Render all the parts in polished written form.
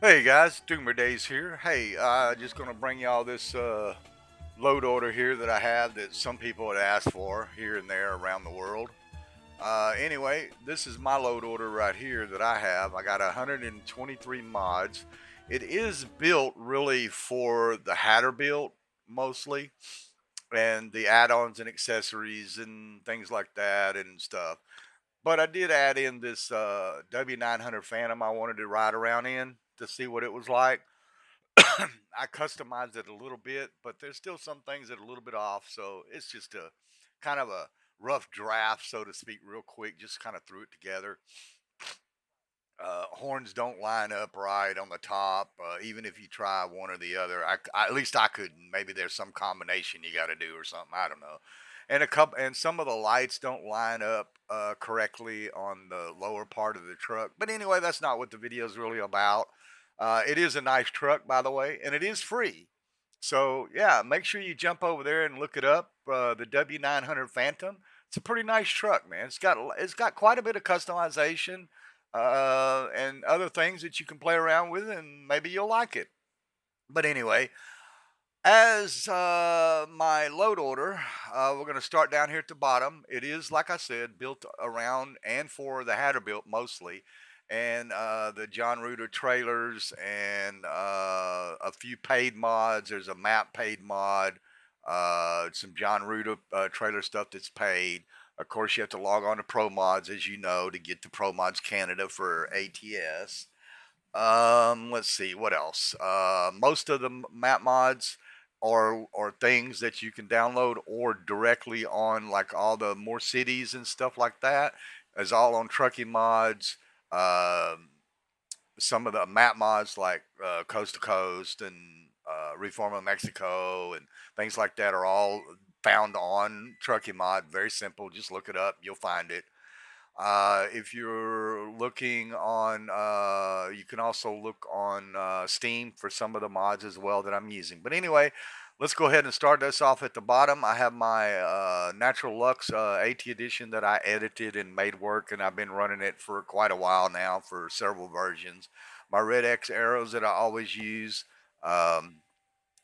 Hey guys, dOOmERdaZe here. Hey, just gonna bring y'all this load order here that I have that some people had asked for here and there around the world. Anyway, this is my load order right here that I have. I got 123 mods. It is built really for the Hatter build mostly, and the add-ons and accessories and things like that and stuff. But I did add in this W900 Phantom I wanted to ride around in to see what it was like. I customized it a little bit, but there's still some things that are a little bit off. So it's just a kind of a rough draft, so to speak, real quick. Just kind of threw it together. Horns don't line up right on the top, even if you try one or the other. At least I couldn't. Maybe there's some combination you got to do or something. I don't know. And some of the lights don't line up correctly on the lower part of the truck. But anyway, that's not what the video is really about. It is a nice truck, by the way, and it is free. So yeah, make sure you jump over there and look it up. The W900 Phantom. It's a pretty nice truck, man. It's got quite a bit of customization and other things that you can play around with, and maybe you'll like it. But anyway, as my load order, we're going to start down here at the bottom. It is, like I said, built around and for the Hatter built mostly, and the John Reuter trailers and a few paid mods. There's a map paid mod, some John Reuter trailer stuff that's paid. Of course, you have to log on to Pro Mods, as you know, to get to Pro Mods Canada for ATS. Let's see what else. Most of the map mods are things that you can download or directly on like all the more cities and stuff like that. Is all on trucking mods. Some of the map mods like Coast to Coast and Reforma Mexico and things like that are all found on Trucking Mod. Very simple. Just look it up. You'll find it. If you're looking on, you can also look on Steam for some of the mods as well that I'm using. But anyway, let's go ahead and start this off at the bottom. I have my Natural Lux AT edition that I edited and made work, and I've been running it for quite a while now for several versions. My Red X arrows that I always use. Um,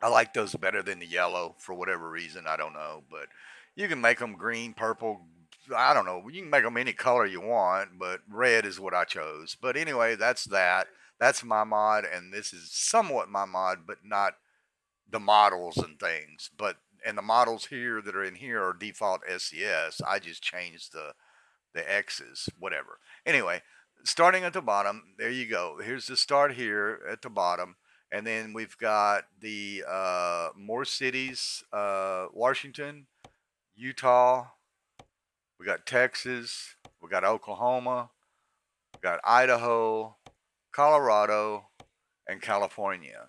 I like those better than the yellow for whatever reason. I don't know, but you can make them green, purple. I don't know. You can make them any color you want, but red is what I chose. But anyway, that's that. That's my mod, and this is somewhat my mod, but not the models and things. And the models here that are in here are default SCS. I just changed the X's, whatever. Anyway, starting at the bottom, there you go. Here's the start here at the bottom. And then we've got the more cities, Washington, Utah, we got Texas, we got Oklahoma, we got Idaho, Colorado, and California.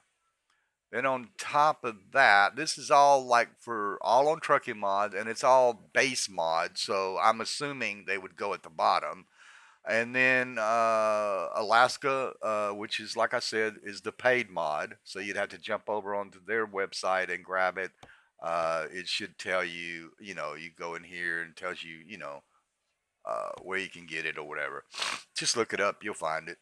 Then on top of that, this is all like for all on trucking mod, and it's all base mod. So I'm assuming they would go at the bottom. And then Alaska, which is like I said, is the paid mod. So you'd have to jump over onto their website and grab it. It should tell you, you go in here and tells you, where you can get it or whatever. Just look it up, you'll find it.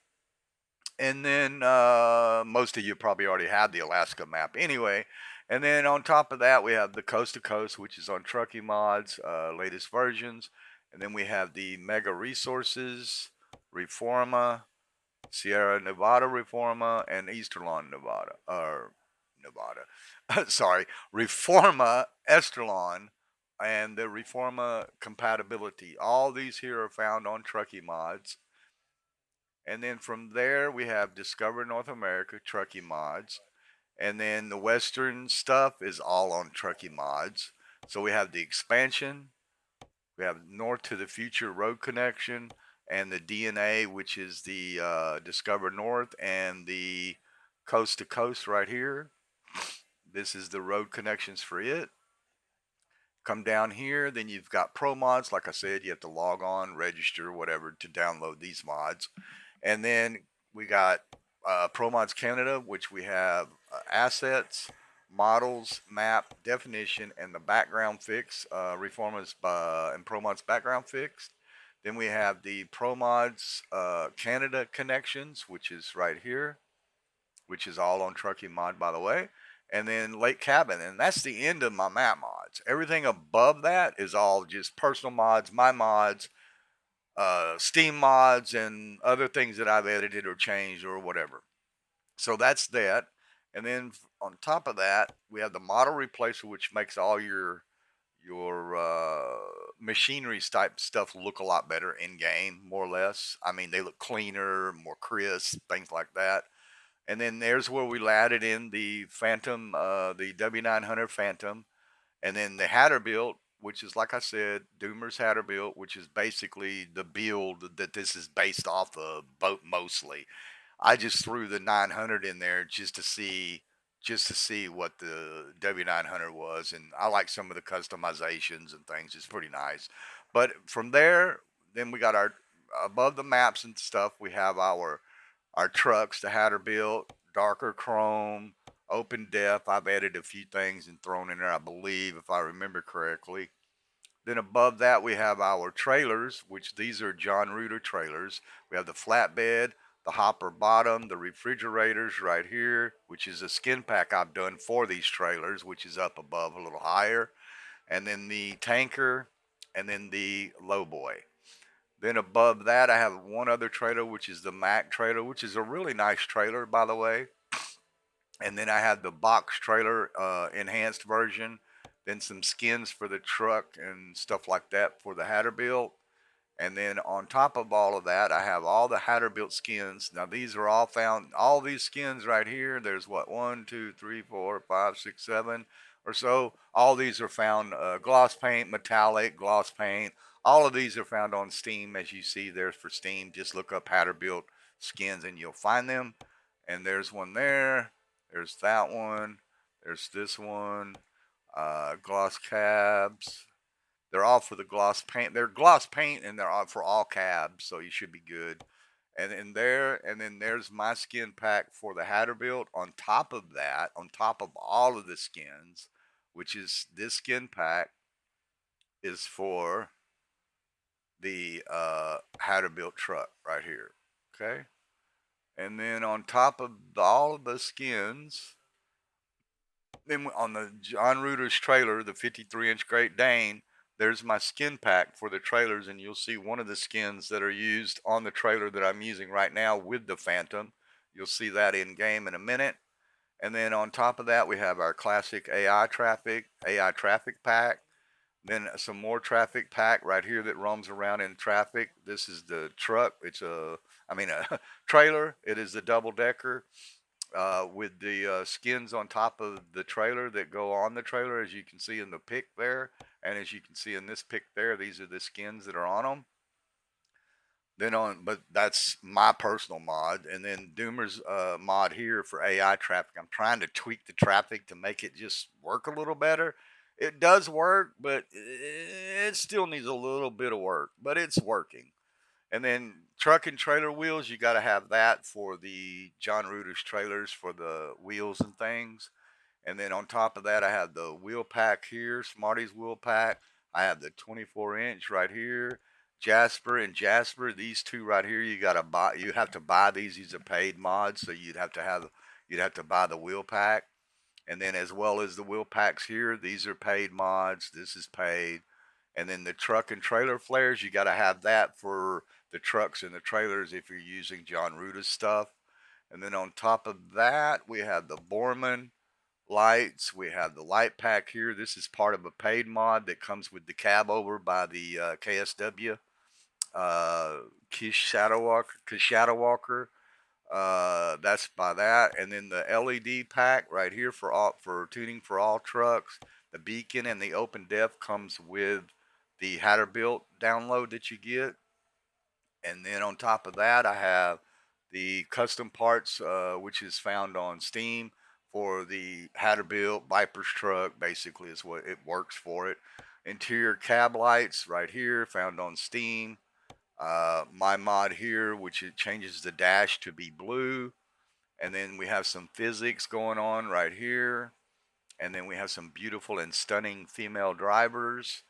And then most of you probably already have the Alaska map anyway. And then on top of that, we have the Coast to Coast, which is on Trucking Mods, latest versions. And then we have the Mega Resources, Reforma, Sierra Nevada Reforma, and Easterlon Nevada. Or Nevada. Sorry, Reforma Esterlon and the Reforma compatibility. All these here are found on Trucking Mods. And then from there, we have Discover North America, Trucking Mods. And then the Western stuff is all on Trucking Mods. So we have the expansion, we have North to the Future Road Connection, and the DNA, which is the Discover North, and the Coast to Coast right here. This is the road connections for it. Come down here, then you've got Pro Mods. Like I said, you have to log on, register, whatever, to download these mods. And then we got Pro Mods Canada, which we have assets, models, map, definition, and the background fix, Reformers and Pro Mods background fixed. Then we have the Pro Mods Canada connections, which is right here. which is all on Trucking Mod, by the way. And then Lake Cabin, and that's the end of my map mods. Everything above that is all just personal mods, my mods, Steam mods, and other things that I've edited or changed or whatever. So that's that. And then on top of that, we have the model replacer, which makes all your machinery type stuff look a lot better in game, more or less. I mean, they look cleaner, more crisp, things like that. And then there's where we added in the Phantom, the W900 Phantom, and then the Hatter build, which is like I said, dOOmERs Hatter build, which is basically the build that this is based off of, boat mostly. I just threw the 900 in there just to see what the W900 was, and I like some of the customizations and things. It's pretty nice. But from there, then we got our above the maps and stuff. We have our trucks, the Hatter built, darker chrome, open depth. I've added a few things and thrown in there, I believe, if I remember correctly. Then above that, we have our trailers, which these are John Reuter trailers. We have the flatbed, the hopper bottom, the refrigerators right here, which is a skin pack I've done for these trailers, which is up above a little higher. And then the tanker, and then the lowboy. Then above that, I have one other trailer, which is the Mac trailer, which is a really nice trailer, by the way. And then I have the box trailer enhanced version. Then some skins for the truck and stuff like that for the Hatter build. And then on top of all of that, I have all the Hatter built skins. Now these are all found, all these skins right here. There's what, 1, 2, 3, 4, 5, 6, 7 or so. All these are found gloss paint, metallic, gloss paint. All of these are found on Steam, as you see. There's for Steam. Just look up Hatter built skins and you'll find them. And there's one there. There's that one. There's this one. Gloss cabs. They're all for the gloss paint. They're gloss paint and they're all for all cabs, so you should be good. And then there's my skin pack for the Hatter build. On top of that, on top of all of the skins, which is this skin pack, is for the Hatter built truck right here. Okay. And then on top of all of the skins, then on the John Reuter's trailer, the 53-inch Great Dane, there's my skin pack for the trailers, and you'll see one of the skins that are used on the trailer that I'm using right now with the Phantom. You'll see that in game in a minute. And then on top of that, we have our classic AI traffic pack. Then some more traffic pack right here that roams around in traffic. This is the truck. It's a trailer. It is the double decker with the skins on top of the trailer that go on the trailer, as you can see in the pic there, and as you can see in this pic there, these are the skins that are on them. But that's my personal mod, and then dOOmER's mod here for AI traffic. I'm trying to tweak the traffic to make it just work a little better. It does work, but it still needs a little bit of work, but it's working. And then truck and trailer wheels, you got to have that for the John Reuter's trailers for the wheels and things. And then on top of that, I have the wheel pack here, Smarty's wheel pack. I have the 24-inch right here. Jasper and Jasper, these two right here, you got to buy. You have to buy these. These are paid mods, so you'd have to buy the wheel pack. And then as well as the wheel packs here, these are paid mods. This is paid. And then the truck and trailer flares, you got to have that for the trucks and the trailers if you're using John Reuter's stuff. And then on top of that, we have the Borman lights. We have the light pack here. This is part of a paid mod that comes with the cab over by the KSW. Kish Shadowwalker. That's by that. And then the LED pack right here for tuning for all trucks. The beacon and the open depth comes with the Hatter built download that you get. And then on top of that, I have the custom parts, which is found on Steam for the Hatter built Viper's truck. Basically, is what it works for it. Interior cab lights right here, found on Steam. My mod here, which it changes the dash to be blue. And then we have some physics going on right here. And then we have some beautiful and stunning female drivers.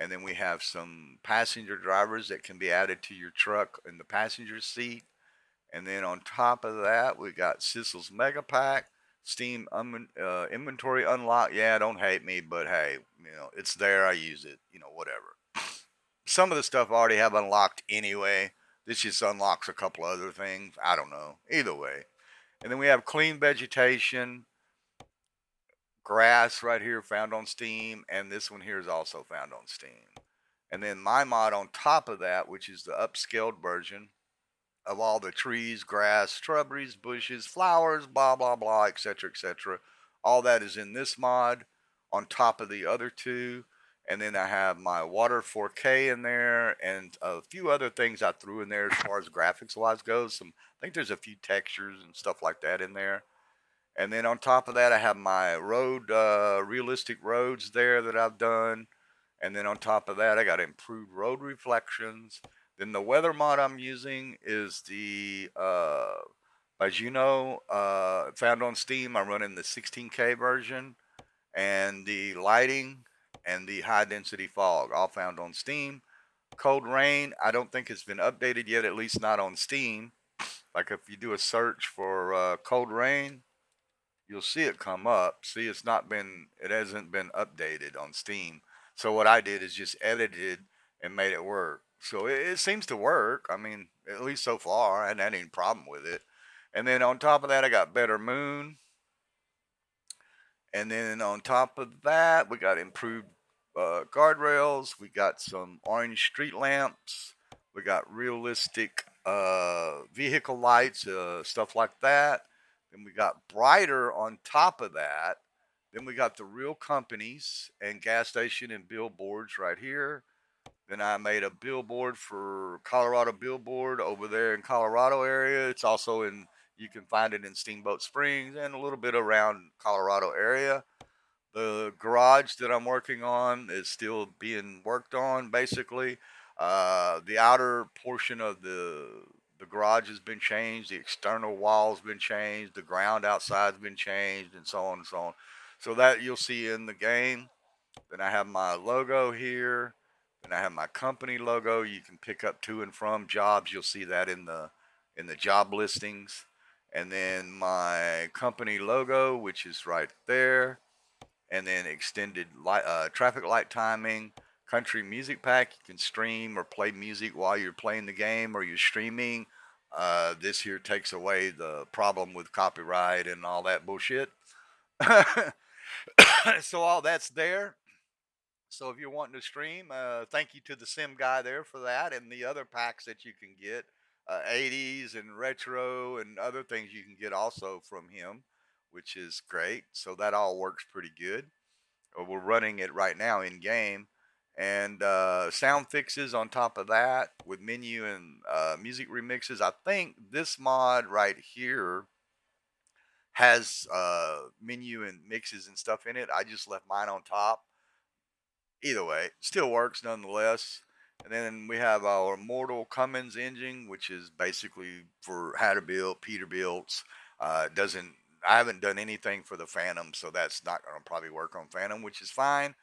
And then we have some passenger drivers that can be added to your truck in the passenger seat. And then on top of that, we got Sissel's Mega Pack, Steam inventory unlock. Yeah, don't hate me, but hey, it's there. I use it. Whatever. Some of the stuff I already have unlocked anyway. This just unlocks a couple other things. I don't know. Either way. And then we have clean vegetation, grass right here found on Steam, and this one here is also found on Steam. And then my mod on top of that, which is the upscaled version of all the trees, grass, shrubberies, bushes, flowers, blah, blah, blah, etc., etc. All that is in this mod on top of the other two. And then I have my water 4K in there and a few other things I threw in there as far as graphics wise goes. I think there's a few textures and stuff like that in there. And then on top of that, I have my realistic roads there that I've done. And then on top of that, I got improved road reflections. Then the weather mod I'm using is the, as you know, found on Steam. I'm running the 16K version, and the lighting and the high density fog, all found on Steam. Cold rain, I don't think it's been updated yet, at least not on Steam. Like if you do a search for cold rain, you'll see it come up. See, it hasn't been updated on Steam. So what I did is just edited and made it work. So it seems to work. I mean, at least so far, I hadn't had any problem with it. And then on top of that, I got Better Moon. And then on top of that, we got improved guardrails. We got some orange street lamps. We got realistic vehicle lights, stuff like that. Then we got brighter on top of that. Then we got the real companies and gas station and billboards right here. Then I made a billboard for Colorado Billboard over there in Colorado area. It's also you can find it in Steamboat Springs and a little bit around Colorado area. The garage that I'm working on is still being worked on. Basically, the outer portion of the garage has been changed. The external walls been changed. The ground outside's been changed, and so on and so on. So that you'll see in the game. Then I have my logo here. Then I have my company logo. You can pick up to and from jobs. You'll see that in the job listings. And then my company logo, which is right there. And then extended traffic light timing, country music pack. You can stream or play music while you're playing the game or you're streaming. This here takes away the problem with copyright and all that bullshit. So all that's there. So if you're wanting to stream, thank you to the sim guy there for that and the other packs that you can get, 80s and retro and other things you can get also from him, which is great. So that all works pretty good. We're running it right now in game, and sound fixes on top of that with menu and music remixes. I think this mod right here has menu and mixes and stuff in it. I just left mine on top. Either way, still works nonetheless. And then we have our Mortal Cummins engine, which is basically for Hatterbilt, Peterbilt's. Doesn't I haven't done anything for the Phantom, so that's not going to probably work on Phantom, which is fine.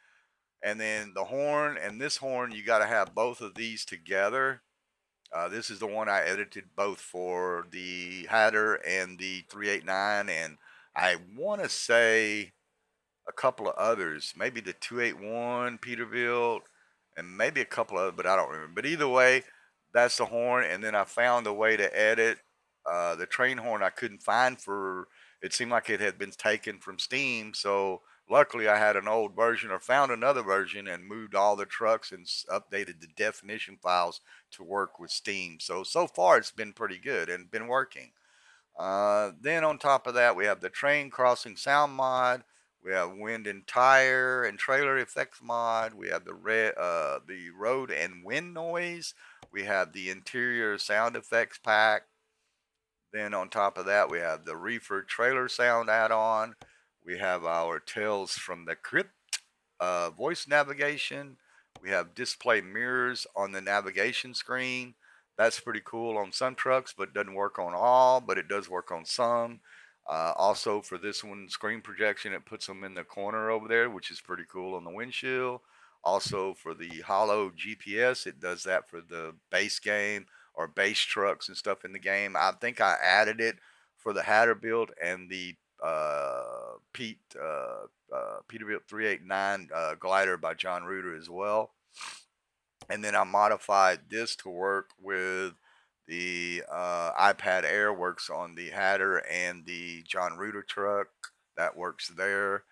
And then the horn and this horn, you got to have both of these together. This is the one I edited both for the Hatter and the 389, and I want to say a couple of others, maybe the 281 Peterbilt, and maybe a couple of, but I don't remember. But either way, that's the horn. And then I found a way to edit the train horn. I couldn't find for. It seemed like it had been taken from Steam, so luckily I had an old version or found another version and moved all the trucks and updated the definition files to work with Steam. So far it's been pretty good and been working. Then on top of that, we have the train crossing sound mod. We have wind and tire and trailer effects mod. We have the road and wind noise. We have the interior sound effects pack. Then on top of that, we have the reefer trailer sound add-on. We have our Tales from the Crypt voice navigation. We have display mirrors on the navigation screen. That's pretty cool on some trucks, but doesn't work on all, but it does work on some. Also for this one, screen projection, it puts them in the corner over there, which is pretty cool on the windshield. Also for the hollow GPS, it does that for the base game. or base trucks and stuff in the game. I think I added it for the Hatter build and the Peterbilt 389 glider by John Reuter as well. And then I modified this to work with the iPad Air, works on the Hatter and the John Reuter truck. That works there.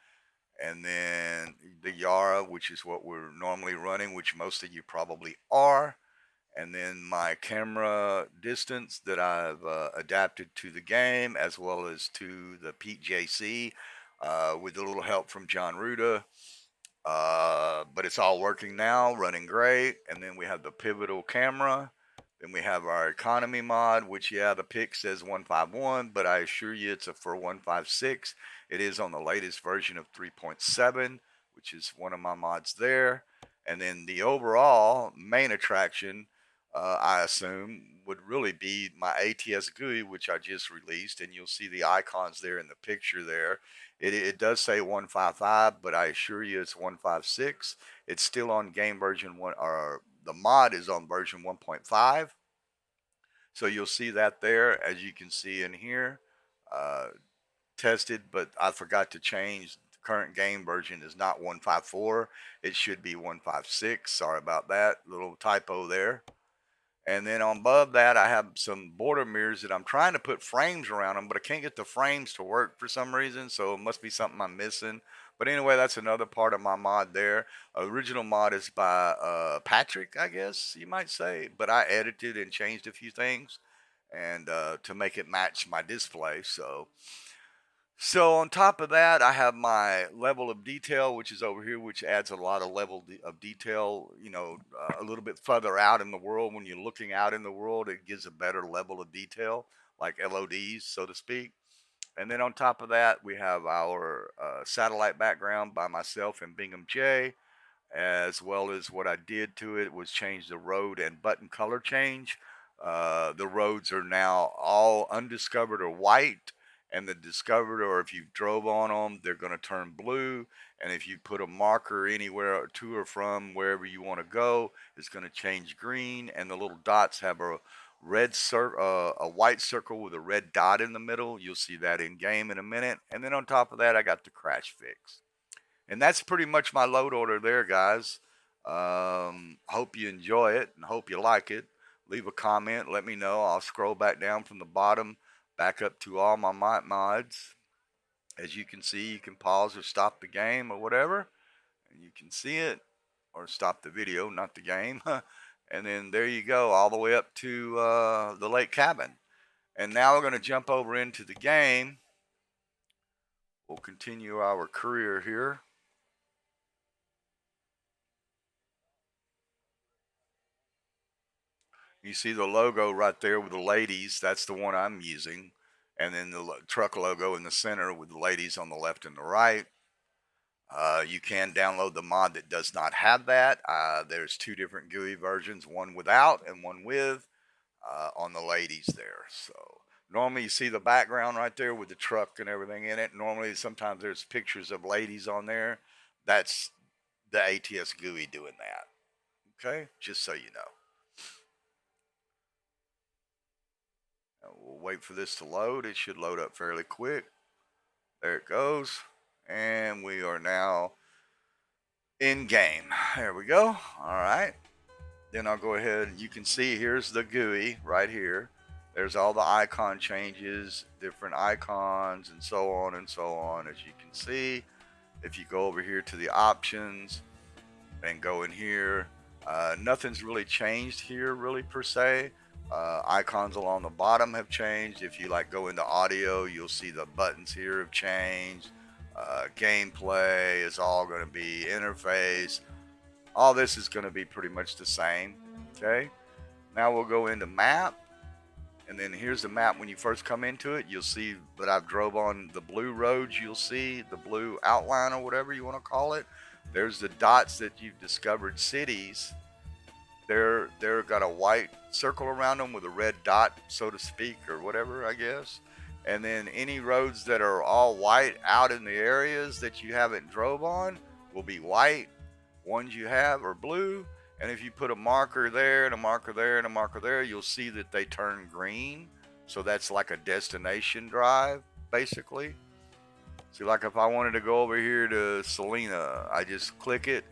And then the Yara, which is what we're normally running, which most of you probably are. And then my camera distance that I've adapted to the game, as well as to the Pete JC, with a little help from John Reuter. But it's all working now, running great. And then we have the pivotal camera. Then we have our economy mod, which, yeah, the pic says 151, but I assure you it's for 156. It is on the latest version of 3.7, which is one of my mods there. And then the overall main attraction, I assume, would really be my ATS GUI, which I just released, and you'll see the icons there in the picture there. It does say 155, but I assure you it's 156. It's still on game version 1, or the mod is on version 1.5. So you'll see that there, as you can see in here. Tested, but I forgot to change. The current game version is not 154. It should be 156. Sorry about that. Little typo there. And then on above that, I have some border mirrors that I'm trying to put frames around them, but I can't get the frames to work for some reason, so it must be something I'm missing. But anyway, that's another part of my mod there. Original mod is by Patrick, I guess you might say, but I edited and changed a few things and to make it match my display. So on top of that, I have my level of detail, which is over here, which adds a lot of level of detail, a little bit further out in the world. When you're looking out in the world, it gives a better level of detail, like LODs, so to speak. And then on top of that, we have our satellite background by myself and Bingham J, as well as what I did to it was change the road and button color change. The roads are now all undiscovered or white, and the discovered, or if you drove on them, they're going to turn blue. And if you put a marker anywhere to or from wherever you want to go, it's going to change green. And the little dots have a white circle with a red dot in the middle. You'll see that in game in a minute. And then on top of that, I got the crash fix. And that's pretty much my load order there, guys. Hope you enjoy it and hope you like it. Leave a comment, let me know. I'll scroll back down from the bottom back up to all my mods. As you can see, you can pause or stop the game or whatever, and you can see it, or stop the video, not the game. And then there you go, all the way up to the lake cabin. And now we're going to jump over into the game. We'll continue our career here. You see the logo right there with the ladies. That's the one I'm using. And then the truck logo in the center with the ladies on the left and the right. You can download the mod that does not have that. There's two different GUI versions, one without and one with, on the ladies there. So normally you see the background right there with the truck and everything in it. Normally sometimes there's pictures of ladies on there. That's the ATS GUI doing that. Okay, just so you know. We'll wait for this to load. It should load up fairly quick. There it goes. And we are now in game. There we go. All right. Then I'll go ahead and you can see here's the GUI right here. There's all the icon changes, different icons, and so on and so on. As you can see, if you go over here to the options and go in here, nothing's really changed here really per se. Icons along the bottom have changed. If you go into audio, you'll see the buttons here have changed. Gameplay is all going to be interface. All this is going to be pretty much the same. Okay. Now we'll go into map. And then here's the map. When you first come into it, you'll see that I've drove on the blue roads. You'll see the blue outline or whatever you want to call it. There's the dots that you've discovered cities. They're got a white circle around them with a red dot, so to speak, or whatever, I guess. And then any roads that are all white out in the areas that you haven't drove on will be white. Ones you have are blue. And if you put a marker there and a marker there and a marker there, you'll see that they turn green. So that's like a destination drive, basically. See, like if I wanted to go over here to Selena, I just click it,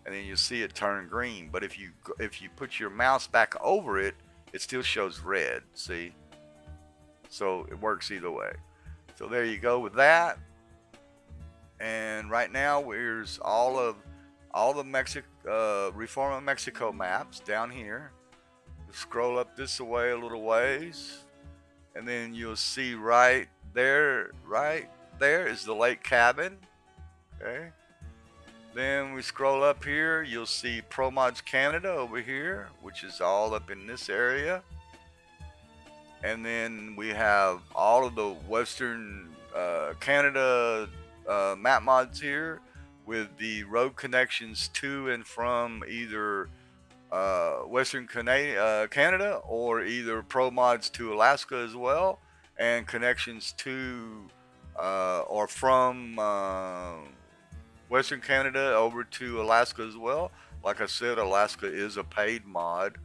and then you see it turn green. But if you put your mouse back over it, it still shows red. See, so it works either way. So there you go with that. And right now, here's all the Reforma Mexico maps down here. Scroll up this way a little ways, and then you'll see right there is the lake cabin. Okay. Then we scroll up here, you'll see Pro Mods Canada over here, which is all up in this area. And then we have all of the Western Canada map mods here, with the road connections to and from either Western Canada or either Pro Mods to Alaska as well, and connections to or from Western Canada over to Alaska as well. Like I said, Alaska is a paid mod,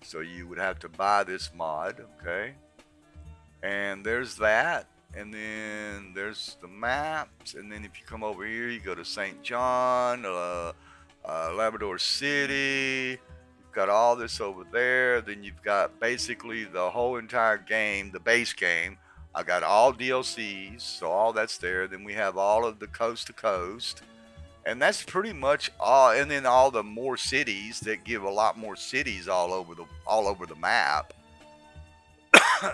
so you would have to buy this mod, okay? And there's that, and then there's the maps, and then if you come over here, you go to St. John, Labrador City, you've got all this over there. Then you've got basically the whole entire game, the base game. I got all DLCs, so all that's there. Then we have all of the coast to coast, and that's pretty much all. And then all the more cities that give a lot more cities all over the map.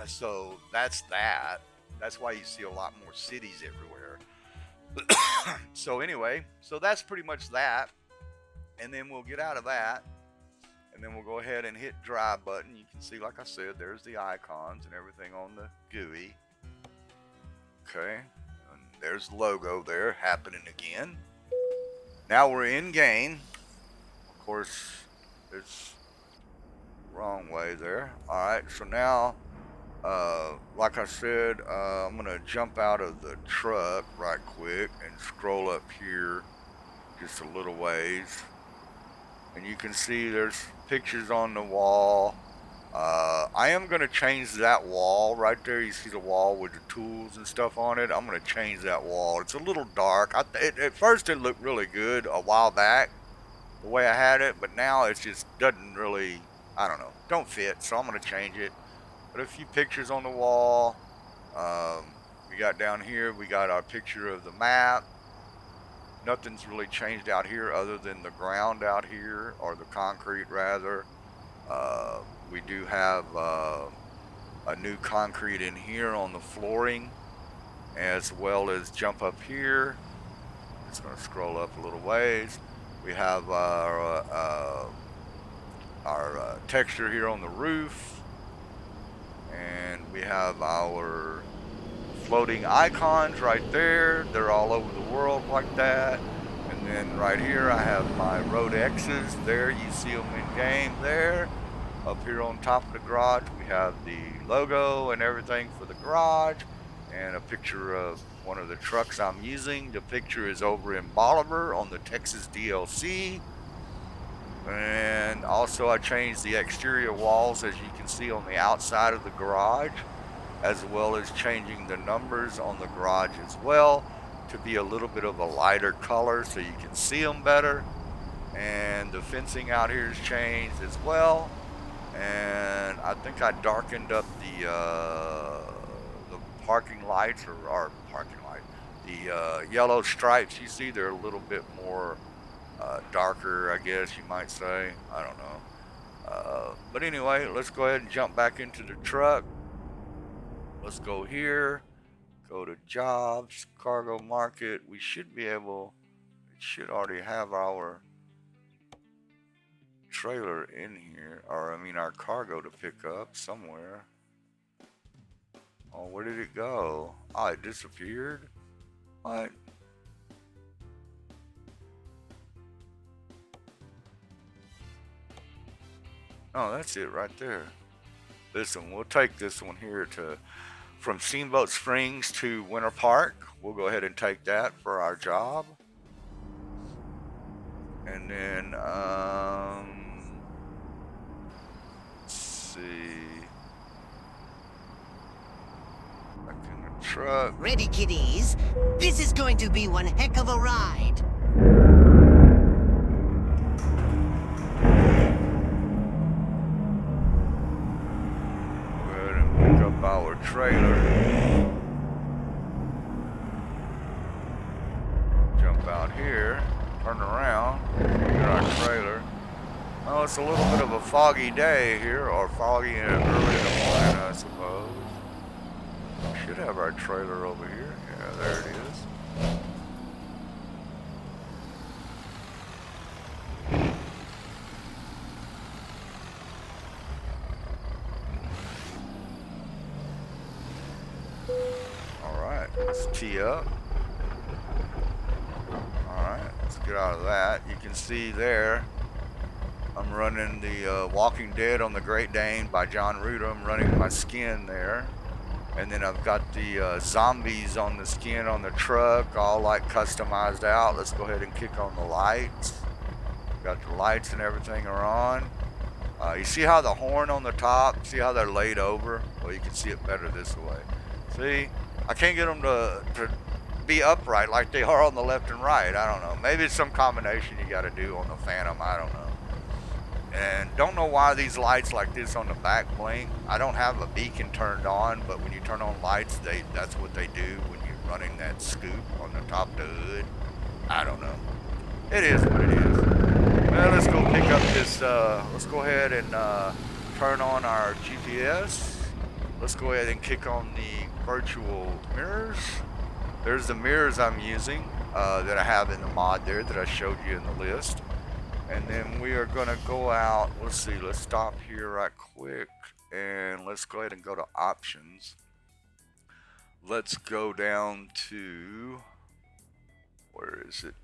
So that's that. That's why you see a lot more cities everywhere. So anyway, so that's pretty much that. And then we'll get out of that, and then we'll go ahead and hit drive button. You can see, like I said, there's the icons and everything on the GUI. Okay, and there's the logo there happening again. Now we're in game. Of course, it's wrong way there. All right, so now, like I said, I'm gonna jump out of the truck right quick and scroll up here just a little ways, and you can see there's pictures on the wall. I am going to change that wall right there. You see the wall with the tools and stuff on it. I'm going to change that wall. It's a little dark. At first it looked really good a while back, the way I had it, but now it just doesn't really, I don't know, don't fit, so I'm going to change it. But a few pictures on the wall. We got down here, we got our picture of the map. Nothing's really changed out here other than the ground out here, or the concrete rather. We do have a new concrete in here on the flooring, as well as jump up here. Just going to scroll up a little ways. We have our texture here on the roof, and we have our floating icons right there. They're all over the world like that. And then right here I have my road X's. There you see them in game there. Up here on top of the garage we have the logo and everything for the garage, and a picture of one of the trucks I'm using. The picture is over in Bolivar on the Texas DLC. And also I changed the exterior walls, as you can see, on the outside of the garage, as well as changing the numbers on the garage as well to be a little bit of a lighter color so you can see them better. And the fencing out here has changed as well. And I think I darkened up the parking lights, or parking light, the yellow stripes you see, they're a little bit more darker, I guess you might say. I don't know. But anyway, let's go ahead and jump back into the truck. Let's go here, go to jobs, cargo market. We should be able, it should already have our trailer in here, or I mean our cargo to pick up somewhere. Oh, where did it go? Oh, it disappeared? What? Oh, that's it right there. This one, we'll take this one here to, from Steamboat Springs to Winter Park. We'll go ahead and take that for our job. And then, see. Back in the truck. Ready, kiddies? This is going to be one heck of a ride. Go ahead and pick up our trailer. Jump out here. Turn around. Get our trailer. Oh, it's a little bit of a foggy day here, or foggy early in the morning, I suppose. We should have our trailer over here. Yeah, there it is. Alright, let's tee up. Alright, let's get out of that. You can see there, I'm running the Walking Dead on the Great Dane by John Ruda. I'm running my skin there. And then I've got the zombies on the skin on the truck, all like customized out. Let's go ahead and kick on the lights. Got the lights and everything are on. You see how the horn on the top, see how they're laid over? Well, you can see it better this way. See, I can't get them to be upright like they are on the left and right. I don't know. Maybe it's some combination you got to do on the Phantom. I don't know. And don't know why these lights like this on the back blink. I don't have a beacon turned on, but when you turn on lights, that's what they do when you're running that scoop on the top of the hood. I don't know. It is what it is. Well, let's go pick up this, let's go ahead and turn on our GPS. Let's go ahead and kick on the virtual mirrors. There's the mirrors I'm using that I have in the mod there that I showed you in the list. And then we are going to go out. Let's see. Let's stop here right quick. And let's go ahead and go to options. Let's go down to, where is it?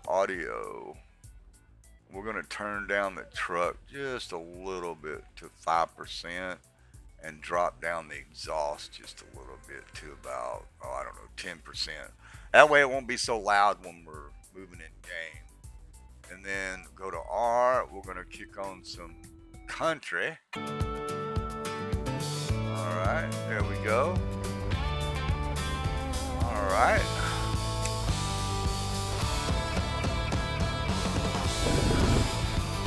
Audio. We're going to turn down the truck just a little bit to 5% and drop down the exhaust just a little bit to about, I don't know, 10%. That way it won't be so loud when we're moving in game. And then go to R. We're going to kick on some country. Alright, there we go. Alright.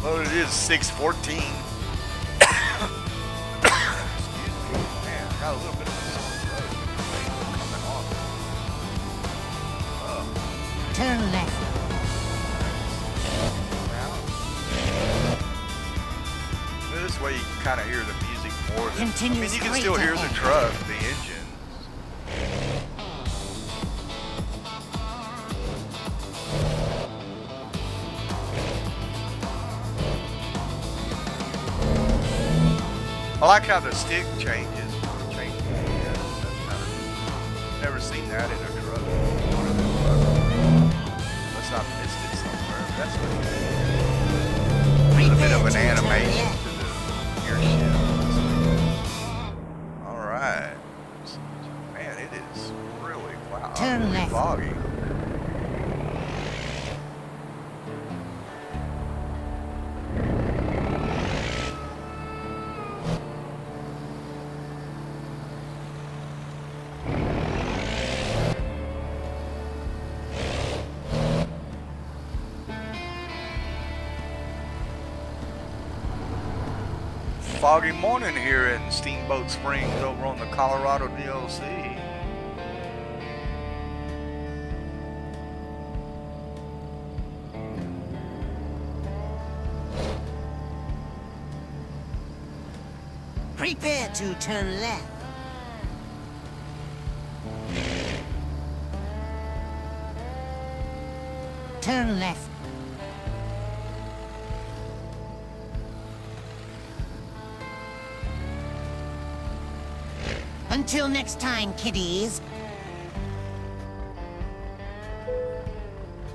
Well, it is 6:14. Excuse me. Man, I got a little bit of a sore throat. Coming off. Turn left. This way you can kind of hear the music more. Continue, I mean, you can still hear the truck, the engine. I like how the stick changes. Yeah, that's kind of, never seen that in a truck. Unless I missed it somewhere. That's what it is. A little bit of an animation to the gear shift. Alright. Man, it is really foggy. Foggy morning here in Steamboat Springs over on the Colorado DLC. Prepare to turn left. Turn left. Until next time, kiddies.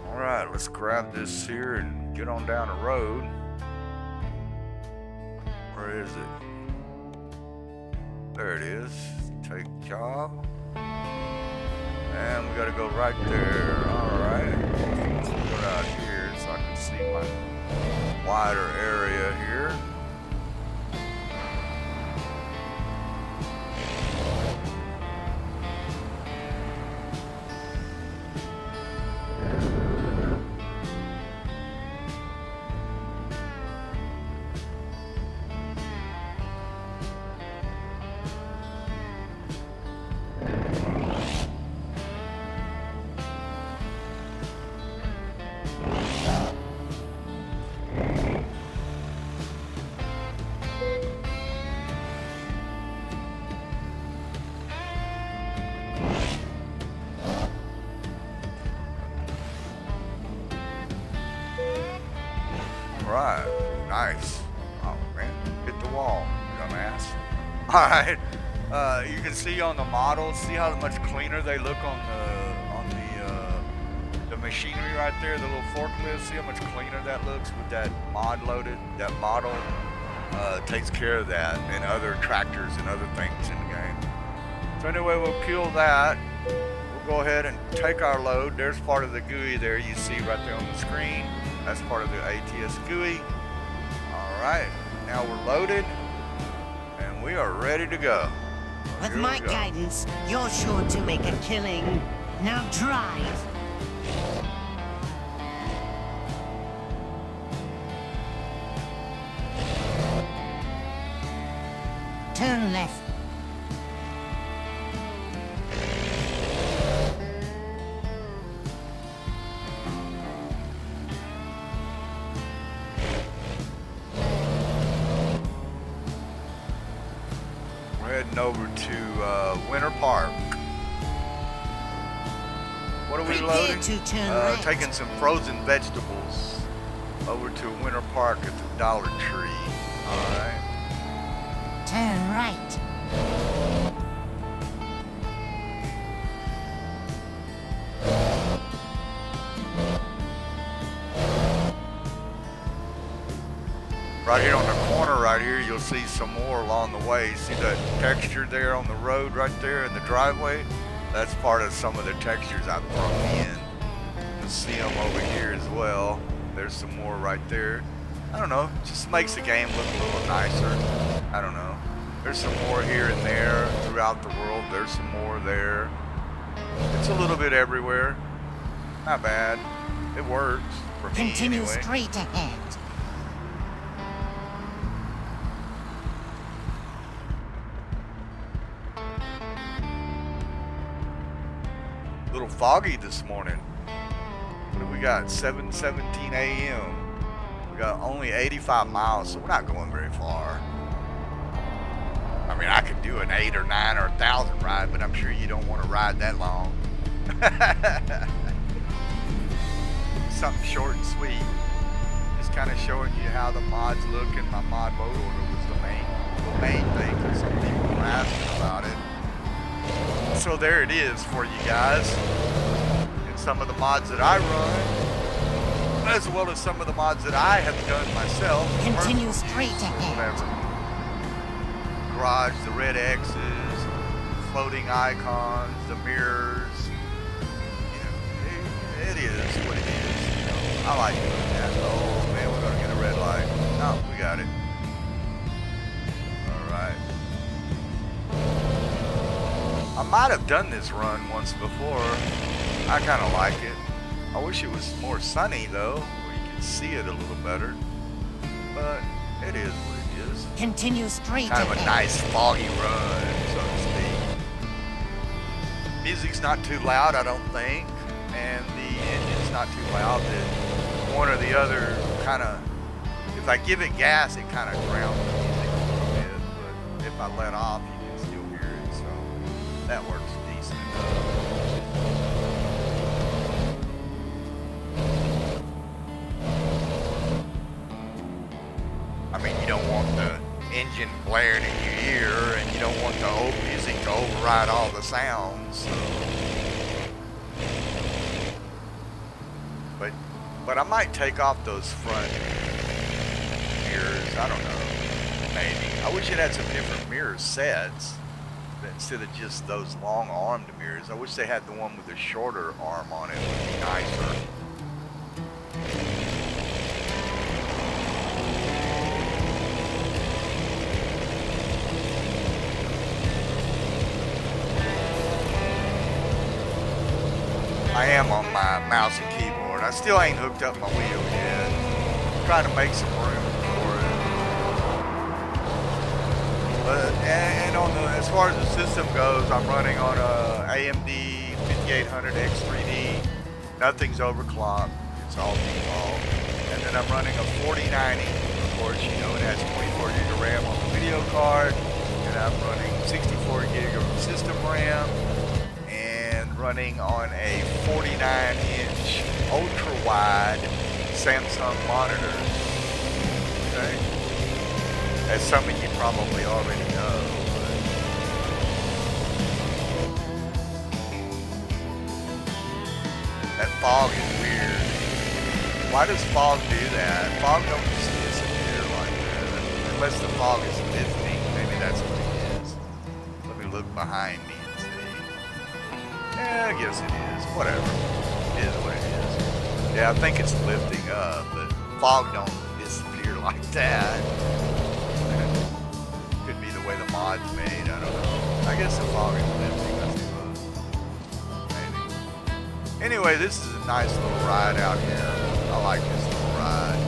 Alright, let's grab this here and get on down the road. Where is it? There it is. Take job. And we gotta go right there. Alright. Let's go out here so I can see my wider area here. right, nice. Oh man, hit the wall, dumbass. All right, you can see on the models, see how much cleaner they look on the machinery right there, the little forklift. See how much cleaner that looks with that mod loaded. That model takes care of that, and other tractors and other things in the game. So anyway, we'll kill that. We'll go ahead and take our load. There's part of the GUI there you see right there on the screen. That's part of the ATS GUI. All right, now we're loaded, and we are ready to go. With my guidance, you're sure to make a killing. Now drive. Turn left. We're heading over to Winter Park. What are we loading? To turn right. Taking some frozen vegetables over to Winter Park at the Dollar Tree. All right. Turn right. Right here on the corner right here, you'll see some more along the way. See that texture there on the road right there in the driveway? That's part of some of the textures I've thrown in. You'll see them over here as well. There's some more right there. I don't know, just makes the game look a little nicer. I don't know. There's some more here and there throughout the world. There's some more there. It's a little bit everywhere. Not bad. It works for me Continue anyway. straight ahead. A little foggy this morning. What do we got? 7:17 a.m. We got only 85 miles, so we're not going very far. I mean, I could do an 8 or 9 or 1,000 ride, but I'm sure you don't want to ride that long. Something short and sweet. Just kind of showing you how the mods look, and my mod load order was the main thing, because some people were asking about it. So there it is for you guys. And some of the mods that I run, as well as some of the mods that I have done myself. Continue straight ahead. Whatever. Garage, the red X's, floating icons, the mirrors. You know, it is what it is. You know, I like doing that. Oh man, we're gonna get a red light. No, we got it. All right. I might have done this run once before. I kind of like it. I wish it was more sunny though, where you could see it a little better. But it is what it is. Continue straight Kind of ahead. a nice foggy run, so to speak. Music's not too loud, I don't think, and the engine's not too loud. That one or the other kind of, if I give it gas, it kind of drowns the music a little bit. But if I let off, you can still hear it, so that works decent enough. I mean, you don't want the engine blaring in your ear, and you don't want the old music to override all the sounds. So. But I might take off those front mirrors. I don't know. Maybe. I wish it had some different mirror sets instead of just those long-armed mirrors. I wish they had the one with the shorter arm on it. It would be nicer. I am on my mouse and keyboard. I still ain't hooked up my wheel yet. I'm trying to make some room for it. But and on the as far as the system goes, I'm running on a AMD 5800 X3D. Nothing's overclocked. It's all default. And then I'm running a 4090. Of course, you know it has 24 gig of RAM on the video card, and I'm running 64 gig of system RAM. Running on a 49-inch ultra-wide Samsung monitor. Okay, as some of you probably already know. That fog is weird. Why does fog do that? Fog don't just disappear like that. Unless the fog is lifting. Maybe that's what it is. Let me look behind me and see. Yeah, I guess it is. Whatever. It is what it is. Yeah, I think it's lifting up, but fog don't disappear like that. Could be the way the mod's made. I don't know. I guess the fog is lifting. I suppose. Maybe. Anyway, this is a nice little ride out here. I like this little ride.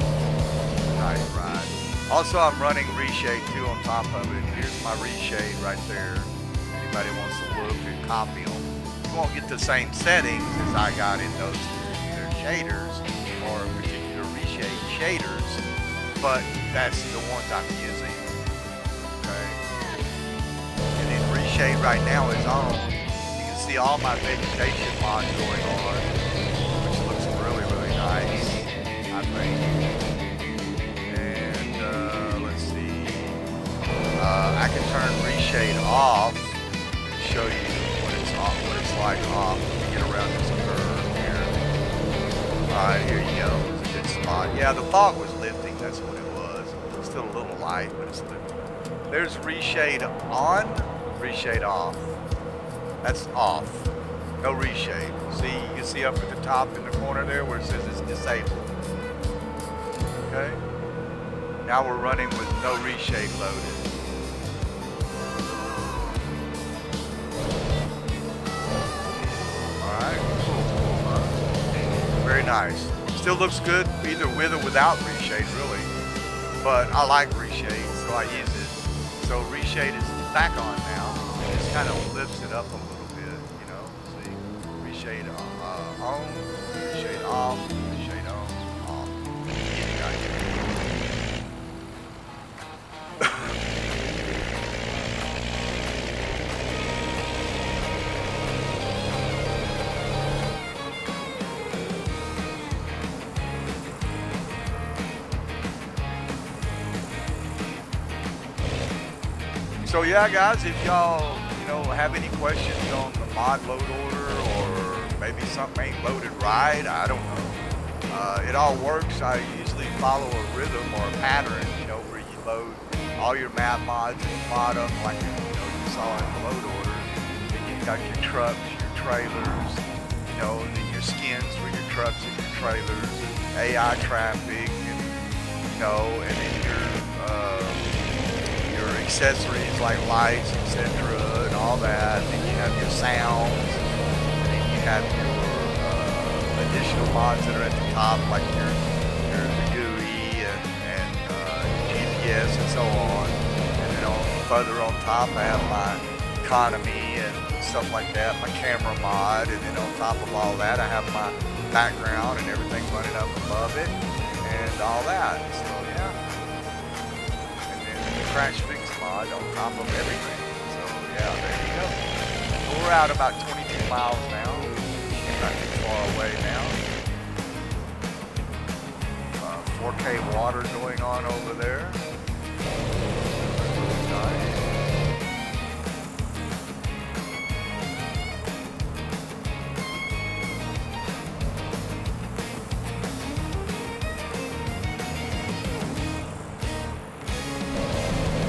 Nice ride. Also, I'm running reshade too on top of it. Here's my reshade right there. Anybody wants to look and copy them. You won't get the same settings as I got in those particular shaders or particular reshade shaders, but that's the ones I'm using. Okay. And then reshade right now is on. You can see all my vegetation mods going on, which looks really, really nice, I think. And let's see. I can turn reshade off and show you what it's like off. Let me get around this curve here. Alright, here you go. It's a good spot. Yeah, the fog was lifting, that's what it was. It's still a little light, but it's lifting. There's reshade on, reshade off. That's off. No reshade. See, you can see up at the top in the corner there where it says it's disabled. Okay? Now we're running with no reshade loaded. Alright, cool. Very nice. Still looks good either with or without reshade, really. But I like reshade, so I use it. So reshade is back on now. It just kind of lifts it up a little bit, you know. See, reshade on, reshade off, reshade on, off. So yeah, guys, if y'all, have any questions on the mod load order or maybe something ain't loaded right, I don't know. It all works. I usually follow a rhythm or a pattern, where you load all your map mods at the bottom, like you saw in the load order. Then you got your trucks, your trailers, and then your skins for your trucks and your trailers, and AI traffic, and and then your accessories like lights, etc., and all that. And then you have your sounds, and then you have your additional mods that are at the top, like your GUI and GPS and so on. And then further on top, I have my economy and stuff like that, my camera mod, and then on top of all that, I have my background and everything running up above it, and all that. So yeah, and then the crash fix mod on top of everything. So yeah, there you go. So we're out about 22 miles now. Not too far away now. 4K water going on over there. Really nice.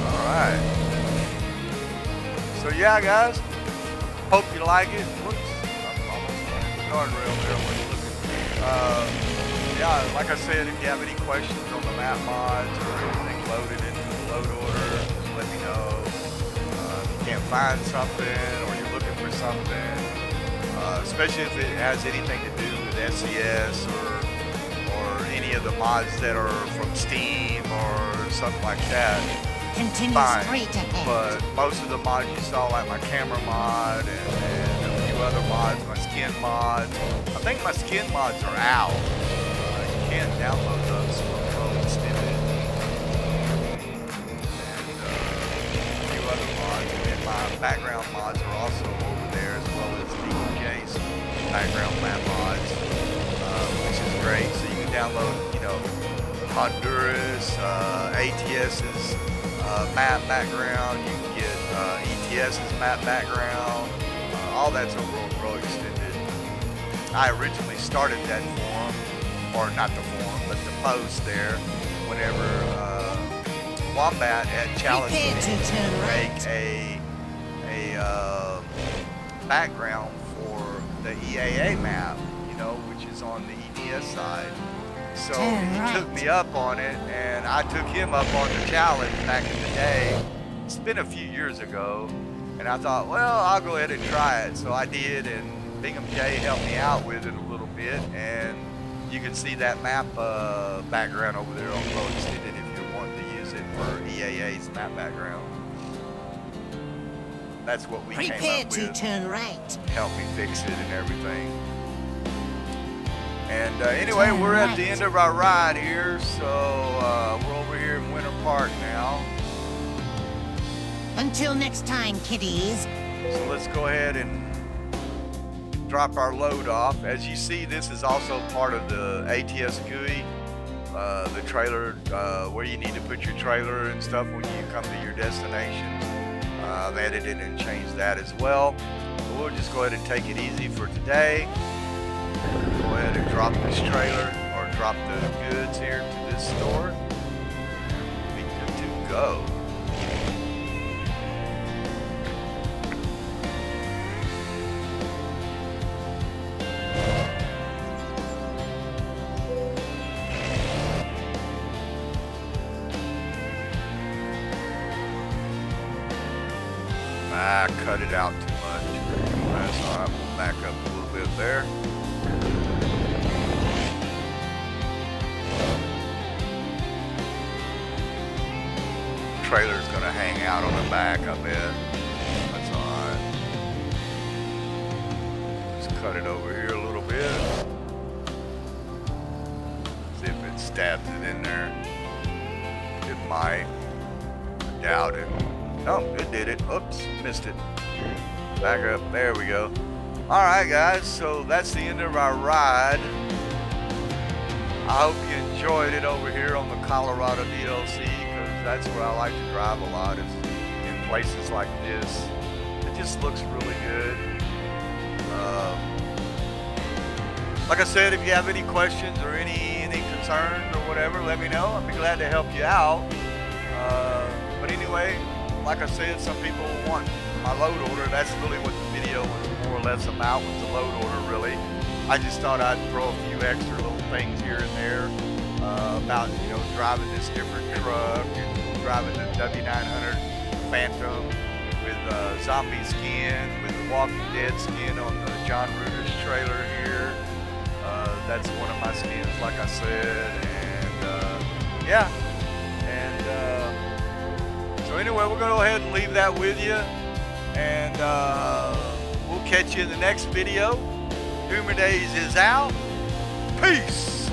Alright. So yeah, guys. Hope you like it. Whoops. I'm almost on the guardrail there when you're looking. Yeah, like I said, if you have any questions on the map mods or anything loaded into the load order, just let me know. If you can't find something or you're looking for something, especially if it has anything to do with SES or any of the mods that are from Steam or something like that, Continue fine. straight ahead. But most of the mods you saw, like my camera mod and a few other mods, my skin mods, I think my skin mods are out. You can download those from Steamboat. And a few other mods, and then my background mods are also over there, as well as DJ's background map mods, which is great. So you can download, Honduras, ATS's map background. You can get ETS's map background. All that's over on Pro Extended. I originally started that forum, or not the forum, but the post there, whenever Wombat had challenged me to make a background for the EAA map, you know, which is on the EDS side. So he took me up on it, and I took him up on the challenge back in the day. It's been a few years ago, and I thought, well, I'll go ahead and try it. So I did, and Bingham J helped me out with it a little bit, and you can see that map background over there on Pro Extended if you're wanting to use it for EAA's map background. That's what we came up with. Prepare to turn right. Help me fix it and everything. And anyway, we're at the end of our ride here, so we're over here in Winter Park now. Until next time, kiddies. So let's go ahead and drop our load off. As you see, this is also part of the ATS GUI, the trailer, where you need to put your trailer and stuff when you come to your destinations. I've edited and changed that as well. So we'll just go ahead and take it easy for today. Go ahead and drop this trailer, or drop the goods here to this store. Be good to go. I cut it out too much. That's all right. We'll back up a little bit there. Trailer's gonna hang out on the back, I bet. That's alright. Just cut it over here a little bit. See if it stabs it in there. It might. I doubt it. Oh, it did it. Oops, missed it. Back up. There we go. Alright, guys, so that's the end of our ride. I hope you enjoyed it over here on the Colorado DLC, because that's where I like to drive a lot, is in places like this. It just looks really good. Like I said, if you have any questions or any concerns or whatever, let me know. I'd be glad to help you out. But anyway, like I said, some people want my load order. That's really what the video was more or less about, was the load order, really. I just thought I'd throw a few extra little things here and there about, you know, driving this different truck and driving the W900 Phantom with zombie skin, with the Walking Dead skin on the John Reuter's trailer here. That's one of my skins, like I said, and yeah. And so anyway, we're going to go ahead and leave that with you, and we'll catch you in the next video. dOOmERdaZe is out. Peace.